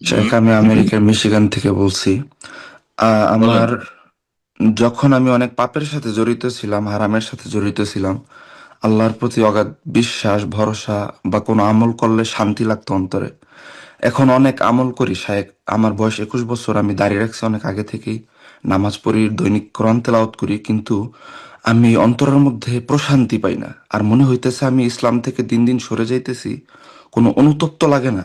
শেখ, হুম। আমি আমেরিকার মিশিগান থেকে বলছি। বলেন। আমার যখন আমি অনেক পাপের সাথে জড়িত ছিলাম, হারামের সাথে জড়িত ছিলাম, আল্লাহর প্রতি অগাধ বিশ্বাস ভরসা বা কোনো আমল করলে শান্তি লাগতো অন্তরে। এখন অনেক আমল করি শায়েখ। আমার বয়স 21 বছর, আমি দাঁড়িয়ে রাখছি অনেক আগে থেকেই। নামাজ পড়ি, দৈনিক কোরআন তেলাওয়াত করি, কিন্তু আমি অন্তরের মধ্যে প্রশান্তি পাই না। আর মনে হইতেছে আমি ইসলাম থেকে দিন দিন সরে যাইতেছি। কোনো অনুতপ্ত লাগে না।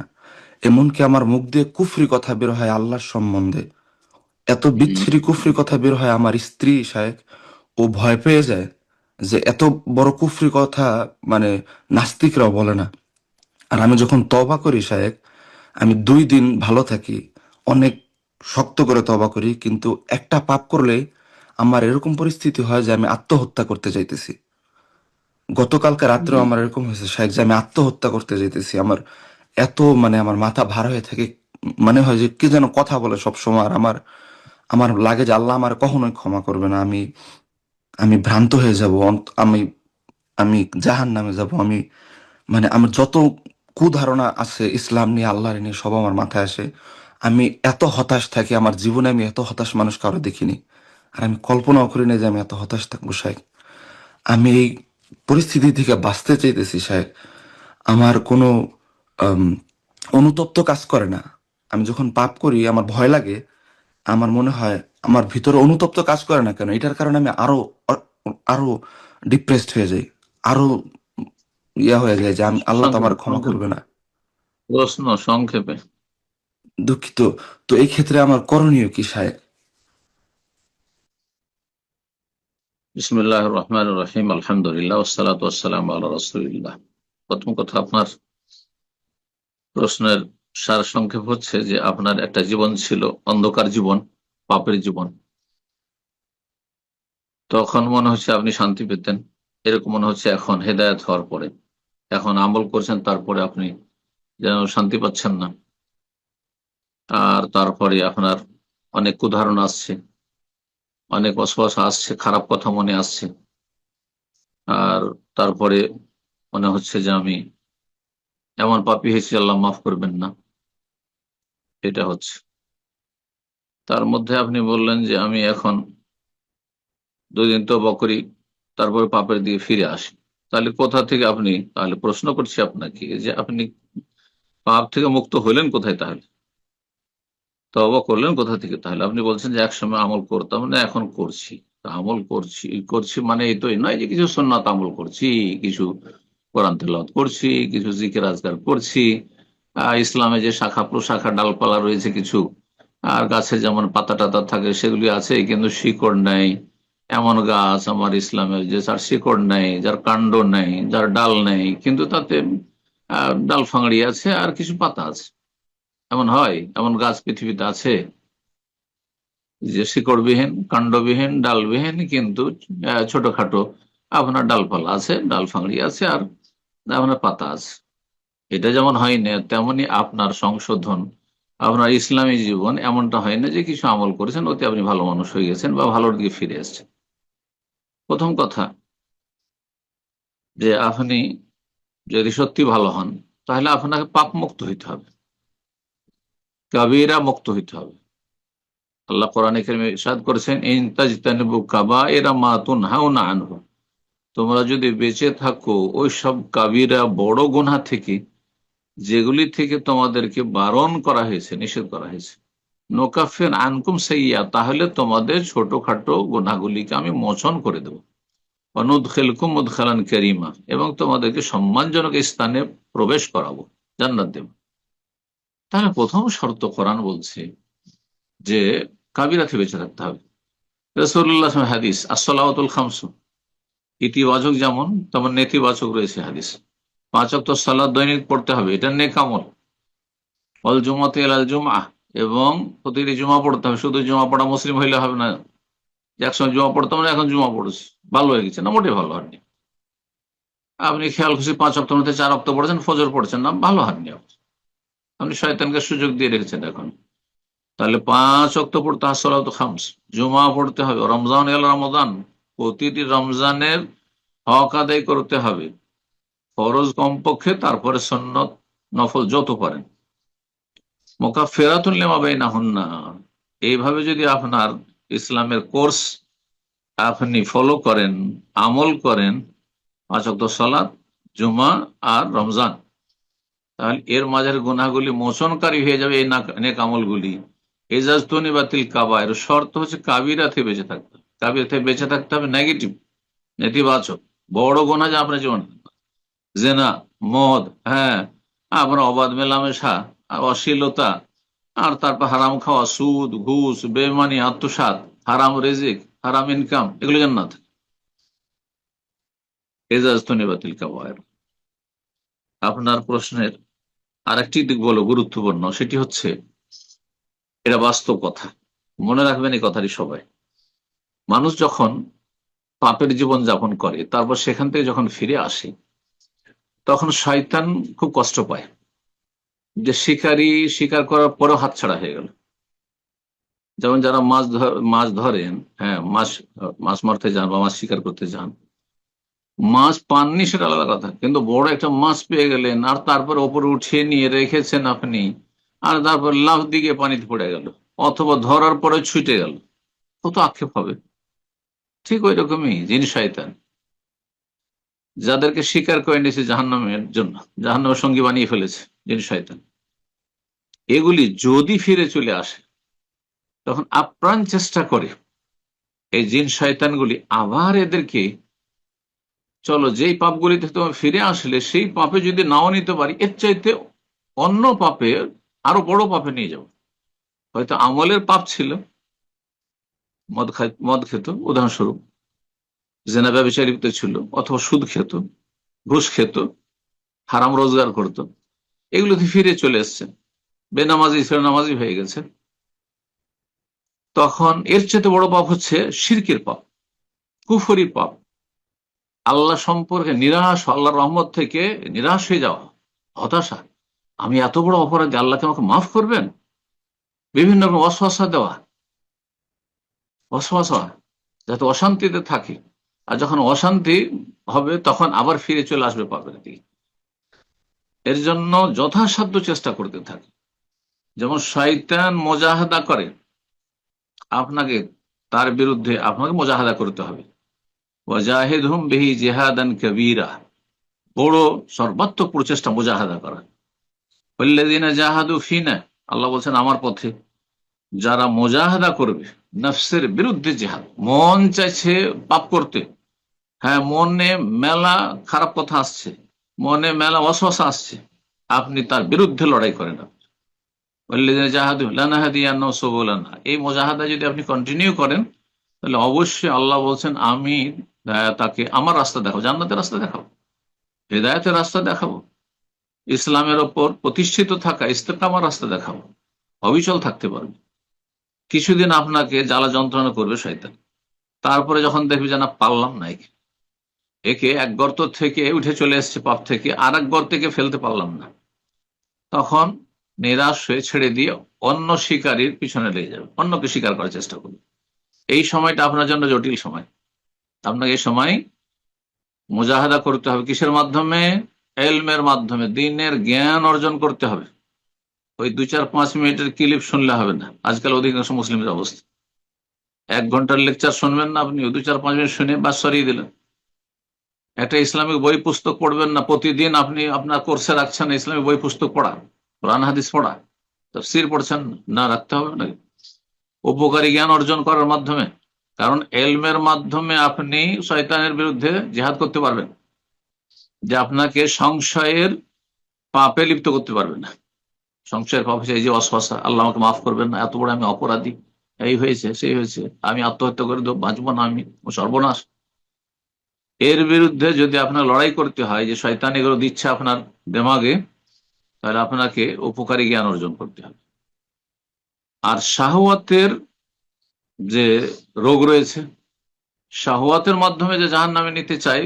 এমনকি আমার মুখ দিয়ে কুফরি কথা বের হয় আল্লাহর সম্বন্ধে। এত হুম। বিচ্ছিরি কুফরি কথা বের হয় আমার স্ত্রী শায়েখ। ও ভয় পেয়ে যায় যে এত বড় কুফরি কথা, মানে নাস্তিকরাও বলে না। আর আমি যখন তওবা করি শায়েখ, আমি 2 দিন ভালো থাকি, অনেক শক্ত করে তওবা করি, কিন্তু একটা পাপ করলে আমার এরকম পরিস্থিতি হয় যে আমি আত্মহত্যা করতে চাইতেছি। গতকালকে রাত্রেও হুম। আমার এরকম হয়েছে শায়েখ যে আমি আত্মহত্যা করতে চাইতেছি। আমার এত, মানে আমার মাথা ভার হয়ে থাকে। মানে হয় যে কি যেন কথা বলে সব সময়। আর আমার আমার লাগে যে আল্লাহ আমার কখনোই ক্ষমা করবে না। আমি আমি ভ্রান্ত হয়ে যাব। আমি আমি জাহান নামে যাব। আমি, মানে আমার যত কুধারণা আছে ইসলাম নিয়ে, আল্লাহর নিয়ে, সব আমার মাথায় আসে। আমি এত হতাশ থাকি, আমার জীবনে আমি এত হতাশ মানুষ কারো দেখিনি। আর আমি কল্পনাও করি না যে আমি এত হতাশ থাকবো শায়েখ। আমি এই পরিস্থিতি থেকে বাঁচতে চাইতেছি শায়েখ। আমার কোনো আম, অনুতপ্ত কাজ করে না। আমি যখন পাপ করি আমার ভয় লাগে। আমার মনে হয় আমার ভিতরে অনুতপ্ত কাজ করে না কেন, এটার কারণে আমি আরো আরো ডিপ্রেসড হয়ে যাই। আরো ইয়া হয়ে যায় যে আমি, আল্লাহ তো আমার সংক্ষেপে ক্ষমা সংক্ষেপে করবে না। প্রশ্ন সংক্ষেপে। দুঃখিত। তো এই ক্ষেত্রে আমার করণীয় কি সাহেব? বিসমিল্লাহ রহমান রহিম, আলহামদুলিল্লাহ, ওয়াসসালাতু ওয়াসসালামু আলা রাসূলিল্লাহ। প্রথম কথা, আপনার প্রশ্নের সার সংক্ষেপ হচ্ছে যে আপনার একটা জীবন ছিল, অন্ধকার জীবন, পাপের জীবন। তখন মনে হচ্ছে আপনি শান্তি পেতেন, এরকম মনে হচ্ছে এখন হেদায়েত হওয়ার পরে। এখন আমল করছেন, তারপরে আপনি যেন শান্তি পাচ্ছেন না। আর তারপরে আপনার অনেক উদাহরণ আসছে, অনেক ওয়াসওয়াসা আসছে, খারাপ কথা মনে আসছে। আর তারপরে মনে হচ্ছে যে আমি এমন পাপী হয়েছি, আল্লাহ মাফ করবেন না। এটা হচ্ছে। তার মধ্যে আপনি বললেন যে আমি এখন 2 দিন তওবা করি, তারপরে পাপের দিকে ফিরে আসি। তাহলে কোথা থেকে আপনি, তাহলে প্রশ্ন করছি আপনাকে যে আপনি পাপ থেকে মুক্ত হইলেন কোথায়? তাহলে তওবা করলেন কোথা থেকে? তাহলে আপনি বলছেন যে একসময় আমল করতাম না, এখন করছি। তা আমল করছি করছি মানে এই তো নয় যে কিছু সুন্নাত আমল করছি, কিছু কোরআন তেলাওয়াত করছি, কিছু জিকির আজকার করছি। ইসলামে যে শাখা প্রশাখা ডালপালা রয়েছে কিছু, আর গাছে যেমন পাতা টাতা থাকে সেগুলি আছে, কিন্তু শিকড় নেই। এমন গাছ আমার ইসলামের যে যার শিকড় নেই, যার কাণ্ড নেই, যার ডাল নেই, কিন্তু তাতে ডাল ফাংড়ি আছে আর কিছু পাতা আছে। এমন হয়? এমন গাছ পৃথিবীতে আছে যে শিকড়বিহীন, কাণ্ডবিহীন, ডালবিহীন, কিন্তু ছোটখাটো আপনার ডালপালা আছে, ডাল ফাংড়ি আছে, আর আপনার পাতা আছে। এটা যেমন হয় না, তেমনি আপনার সংশোধন, আপনার ইসলামী জীবন এমনটা হয় না যে কিছু আমল করেছেন ওতে আপনি ভালো মানুষ হয়ে গেছেন বা ভালোর দিকে ফিরে এসেছেন। প্রথম কথা, যে আপনি যদি সত্যি ভালো হন, তাহলে আপনাকে পাপ মুক্ত হইতে হবে, কাবিরা মুক্ত হইতে হবে। আল্লাহ কোরআনে কারিমে ইরশাদ করেছেন, ইন তাজতানিবু কাবাইরা মা তুনহাউনা আনহু, তোমরা যদি বেঁচে থাকো ওই সব কাবিরা বড় গুনাহ থেকে, যেগুলি থেকে তোমাদেরকে বারণ করা হয়েছে, নিষেধ করা হয়েছে, নোকাফের আনকুম সাইয়্যা, তাহলে তোমাদের ছোটখাটো গুনাহগুলিকে আমি মোচন করে দেবো। অনুদখিলকুম মুদখালান কারীমা, এবং তোমাদেরকে সম্মানজনক স্থানে প্রবেশ করাবো, জান্নাত দেব। তাহলে প্রথম শর্ত কোরআন বলছে যে কাবিরা থেকে বেঁচে থাকতে হবে। রাসূলুল্লাহ সাল্লাল্লাহু আলাইহি ওয়াসাল্লাম হাদিস, as-সালাওয়াতুল খামসু, ইতিবাচক যেমন তেমন নেতিবাচক রয়েছে হাদিস। 5 ওয়াক্ত সালাত দৈনিক পড়তে হবে, এটা নেক আমল। ওয়াল জুমাতু ইলাল জুমআহ, এবং প্রতিটি জুমা পড়তে হবে। শুধু জুমা পড়া মুসলিম হইলে হবে না, যে একসময় জুমা পড়তাম না এখন জুমা পড়ছি, ভালো হয়ে গেছে না? মোটে ভালো হয়নি। আপনি খেয়াল খুশি 5 ওয়াক্তের মধ্যে 4 ওয়াক্ত পড়েছেন, ফজর পড়ছেন না, ভালো হননি আপনি। আপনি শয়তানকে সুযোগ দিয়ে রেখেছেন এখন। তাহলে 5 ওয়াক্ত পড়তে হবে, সালাতুল খামস। জুমা পড়তে হবে, রমজান এল রমাদান, প্রতিটি রমজানের হক আদায় করতে হবে। ফরজ কমপক্ষে, তারপরে সুন্নত নফল যত পারেন। মুকাফফিরাতুন লিমা বাইনাহুন্না, এইভাবে যদি আপনার ইসলামের কোর্স আপনি ফলো করেন, আমল করেন, 5 ওয়াক্ত সালাত, জুমা আর রমজান, তাহলে এর মাঝের গুনাহগুলি মোচনকারী হয়ে যাবে এই নেক আমলগুলি। এজাজতনি বাতিল কাবায়ের শর্ত হচ্ছে কাবিরা থেকে বেঁচে থাকতে হবে। কাবিরা থেকে বেঁচে থাকতে হবে নেগেটিভ, নেতিবাচক বড় গুনাহ যা আপনার জীবন, জেনা, মদ, হ্যাঁ, আপনার অবাধ মেলামেশা, অশ্লীলতা, আর তারপর হারাম খাওয়া, সুদ, ঘুষ, বেমানি, আত্মসাৎ, হারাম রেজিক, হারাম ইনকাম, এগুলো জান্নাত। এজাজতনি বাতিল কাবায়ের। আপনার প্রশ্নের আরেকটি দিক বলো গুরুত্বপূর্ণ, সেটি হচ্ছে এটা বাস্তব কথা, মনে রাখবেন এই কথাটি সবাই। মানুষ যখন পাপের জীবন যাপন করে তারপর সেখান থেকে যখন ফিরে আসে, তখন শয়তান খুব কষ্ট পায় যে শিকারী শিকার করার পরেও হাতছাড়া হয়ে গেল। যেমন যারা মাছ ধরেন, হ্যাঁ, মাছ মাছ মারতে যান বা মাছ শিকার করতে যান, মাছ পাননি সেটা আলাদা কথা, কিন্তু বড় একটা মাছ পেয়ে গেলেন আর তারপর ওপরে উঠিয়ে নিয়ে রেখেছেন আপনি, আর তারপর লাফ দিকে পানিতে পড়ে গেল, অথবা ধরার পরে ছুটে গেল, কত আক্ষেপ হবে। ঠিক ওই রকমই যিনি শয়তান, যাদেরকে স্বীকার করে নিয়েছে জাহান্নামের জন্য, জাহান্নামের সঙ্গী বানিয়ে ফেলেছে যিনি শয়তান, এগুলি যদি ফিরে চলে আসে তখন আপ্রাণ চেষ্টা করে এই জিন শয়তানগুলি আবার এদেরকে, চলো যেই পাপগুলি থেকে তোমার ফিরে আসলে সেই পাপে যদি নাও নিতে পারি, এর চাইতে অন্য পাপে, আরো বড় পাপে নিয়ে যাবো। হয়তো আমলের পাপ ছিল, মদ খেত উদাহরণস্বরূপ, জেনা ব্যবসায় লিপ্ত ছিল, অথবা সুদ খেত, ঘুষ খেত, হারাম রোজগার করত, এগুলোতে ফিরে চলে এসছে, বেনামাজি ছিল নামাজি হয়ে গেছে। তখন এর চেয়ে বড় পাপ হচ্ছে শিরকের পাপ, কুফরি পাপ, আল্লাহ সম্পর্কে নিরাশ, আল্লাহর রহমত থেকে নিরাশ হয়ে যাওয়া, হতাশা, আমি এত বড় অপরাধী, আল্লাহকে আমাকে মাফ করবেন, বিভিন্ন রকম ওয়াসওয়াসা দেওয়া, ওয়াসওয়াসা, যাতে অশান্তিতে থাকে, আর যখন অশান্তি হবে তখন আবার ফিরে চলে আসবে পাপের দিকে। এর জন্য যথাসাধ্য চেষ্টা করতে থাকে। যেমন শয়তান মোজাহাদা করে আপনাকে, তার বিরুদ্ধে আপনাকে মোজাহাদা করতে হবে। ওয়াজাহিদহুম বিহি জিহাদান কাবীরা, বড় সর্বাত্মক প্রচেষ্টা মোজাহাদা করা। ওয়াল্লাযীনা জাহাদু ফিনা, আল্লাহ বলছেন আমার পথে যারা মোজাহাদা করবে, নফসের বিরুদ্ধে জিহাদ, মন চাইছে পাপ করতে, হ্যাঁ, মনে মেলা খারাপ কথা আসছে, মনে মেলা ওয়াসওয়াসা আসছে, আপনি তার বিরুদ্ধে লড়াই করেন। ওয়াল্লাযীনা জাহাদু লানাহদিয়ান্নাহুম সুবুলানা, এই মুজাহাদা যদি আপনি কন্টিনিউ করেন তাহলে অবশ্যই আল্লাহ বলছেন আমি তাকে আমার রাস্তা দেখাবো, জান্নাতের রাস্তা দেখাবো, হেদায়েতের রাস্তা দেখাবো, ইসলামের ওপর প্রতিষ্ঠিত থাকা ইস্তেকামার রাস্তা দেখাবো, অবিচল থাকতে পারবে। কিছুদিন আপনাকে জ্বালা যন্ত্রণা করবে শয়তান, তারপরে যখন দেখবে যে না পারলাম না, একে এক গর্ত থেকে উঠে চলে এসছে পাপ থেকে, আর এক গর্তে ফেলতে পারলাম না, তখন নিরাশ হয়ে ছেড়ে দিয়ে অন্য শিকারীর পিছনে লেগে যাবে, অন্যকে শিকার করার চেষ্টা করবে। এই সময়টা আপনার জন্য জটিল সময়। আপনাকে এই সময় মুজাহাদা করতে হবে কিসের মাধ্যমে? এলমের মাধ্যমে, দিনের জ্ঞান অর্জন করতে হবে। ওই 2-4-5 মিনিটের ক্লিপ শুনলে হবে না। আজকাল অধিকাংশ মুসলিমের অবস্থা, 1 ঘন্টার লেকচার শুনবেন না আপনি, 2-4-5 মিনিট শুনে বাস সরিয়ে দিলেন। একটা ইসলামিক বই পুস্তক পড়বেন না, প্রতিদিন আপনি আপনার কোর্সে রাখছেন ইসলামিক বই পুস্তক পড়া, কোরআন হাদিস পড়া, তাফসীর পড়ছেন না, রাখতে হবে না উপকারী জ্ঞান অর্জন করার মাধ্যমে। কারণ এলমের মাধ্যমে আপনি শয়তানের বিরুদ্ধে জিহাদ করতে পারবেন, যে আপনাকে সংশয়ের পাপে লিপ্ত করতে পারবে না। সংশয়ের পাপ হচ্ছে এই যে অস্পশা, আল্লাহ আমাকে মাফ করবেন না, এত বড় আমি অপরাধী, এই হয়েছে সেই হয়েছে, আমি আত্মহত্যা করে দেবো, বাঁচবো না, আমি সর্বনাশ। এর বিরুদ্ধে যদি আপনার লড়াই করতে হয়, যে শয়তান এগুলো দিচ্ছে আপনার দেমাগে, তাহলে আপনাকে উপকারী জ্ঞান অর্জন করতে হবে। আর শাহওয়াতের যে রোগ রয়েছে, শাহওয়াতের মাধ্যমে যে জাহান্নামে নিতে চাই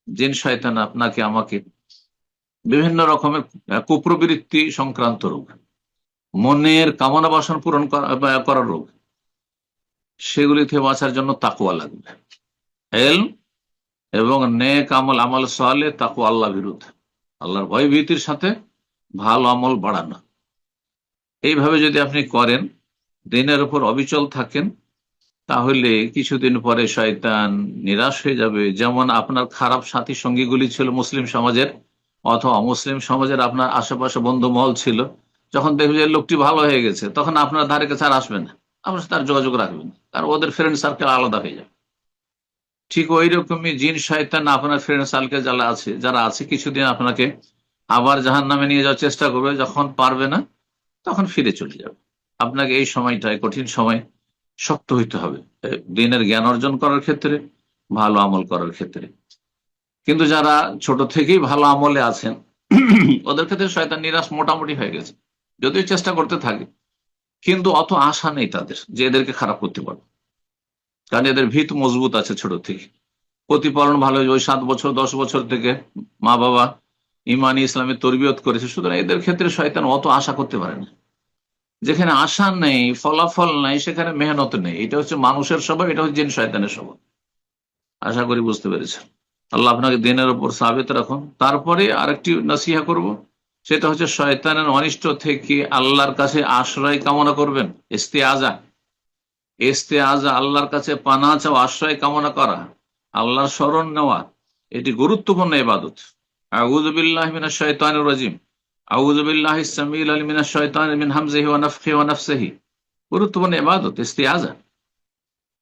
জিন শয়তান আপনাকে আমাকে, বিভিন্ন রকমের কুপ্রবৃত্তি সংক্রান্ত রোগ, মনের কামনা বাসনা পূরণ করার রোগ, সেগুলি থেকে বাঁচার জন্য তাকওয়া লাগবে। এলম এবং নেক আমল, আমল সালেহ, তাকওয়া, আল্লাহ বিরুদ্ধে, আল্লাহর ভয় ভীতির সাথে ভালো আমল বাড়ানো। এইভাবে যদি আপনি করেন, দিনের উপর অবিচল থাকেন, তাহলে কিছুদিন পরে শয়তান নিরাশ হয়ে যাবে। যেমন আপনার খারাপ সাথী সঙ্গীগুলি ছিল মুসলিম সমাজের অথবা অমুসলিম সমাজের, আপনার আশেপাশে বন্ধু মহল ছিল, যখন দেখবে যে লোকটি ভালো হয়ে গেছে, তখন আপনার ধারে কাছে আর আসবে না, আপনার সাথে আর যোগাযোগ রাখবেন, কারণ ওদের ফ্রেন্ড সার্কেল আলাদা হয়ে যাবে। ঠিক ওই রকমই জিন শয়তান আপনার ফ্রেন্ড সার্কেল যারা আছে কিছুদিন আপনাকে আবার জাহান্নামে নিয়ে যাওয়ার চেষ্টা করবে, যখন পারবে না তখন ফিরে চলে যাবে। আপনাকে এই সময়টায়, কঠিন সময়, শক্ত হইতে হবে দিনের জ্ঞান অর্জন করার ক্ষেত্রে, ভালো আমল করার ক্ষেত্রে। কিন্তু যারা ছোট থেকেই ভালো আমলে আছেন ওদের ক্ষেত্রে শয়তান নিরাশ মোটামুটি হয়ে গেছে, যদিও চেষ্টা করতে থাকে, কিন্তু অত আশা নেই তাদের যে এদেরকে খারাপ করতে পারবে, কারণ এদের ভিত মজবুত আছে ছোট থেকে, প্রতিপালন ভালো হয়েছে, ওই 7 বছর 10 বছর থেকে মা বাবা ইমানি ইসলামের তরবিয়ত করেছে, সুতরাং এদের ক্ষেত্রে শয়তান অত আশা করতে পারে না। যেখানে আশা নেই, ফলাফল নাই, সেখানে মেহনত নেই। এটা হচ্ছে মানুষের স্বভাব, এটা হচ্ছে জিন শয়তানের স্বভাব। আশা করি বুঝতে পেরেছেন। আল্লাহ আপনাকে দিনের উপর সাবিত রাখুন। তারপরে আরেকটি নসিহা করব, সেটা হচ্ছে শয়তানের অনিষ্ট থেকে আল্লাহর কাছে আশ্রয় কামনা করবেন। ইস্তেআজা, ইস্তেআজা, আল্লাহর কাছে পানাহ চাওয়া, আশ্রয় কামনা করা, আল্লাহর শরণ নেওয়া, এটি গুরুত্বপূর্ণ ইবাদত। আউযু বিল্লাহি মিনাশ শাইতানির রাজিম, আউযু বিল্লাহি সামিউল আলিম মিনাশ শাইতানির মিন হামজিহি ওয়া নাফখিহি ওয়া নাফসিহি। গুরুত্বপূর্ণ ইবাদত ইস্তেআজা।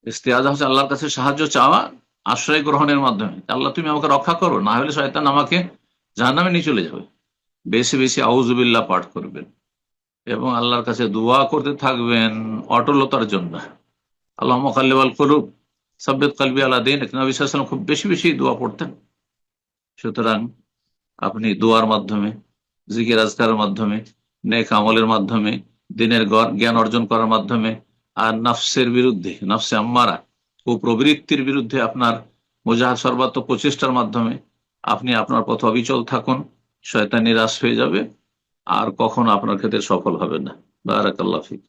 ইস্তেআজা হচ্ছে আল্লাহর কাছে সাহায্য চাওয়া আশ্রয় গ্রহণের মাধ্যমে। আল্লাহ তুমি আমাকে রক্ষা করো, না হলে শয়তান আমাকে জাহান্নামে নিয়ে চলে যাবে। বেশি বেশি আউযু বিল্লাহ পাঠ করবেন এবং আল্লাহর কাছে দোয়া করতে থাকবেন অটলতার জন্য। আল্লাহ মুকাল্লিবাল কুলুব সাব্বিত কলবি আলা দীনিক। নবী সাল্লাল্লাহু আলাইহি ওয়াসাল্লাম খুব বেশি বেশি দোয়া পড়তেন। সুতরাং আপনি দোয়ার মাধ্যমে, জিকির আজকারের মাধ্যমে, নেক আমলের মাধ্যমে, দিনের জ্ঞান অর্জন করার মাধ্যমে, আর নফসের বিরুদ্ধে, নফসে আম্মারা ও প্রবৃত্তির বিরুদ্ধে আপনার মুজাহাদ সর্বাত্মক প্রচেষ্টার মাধ্যমে আপনি আপনার পথ অবিচল থাকুন। শয়তান নিরাশ হয়ে যাবে আর কখনো আপনার ক্ষেত্রে সফল হবে না। বারাকাল্লাহ ফিক।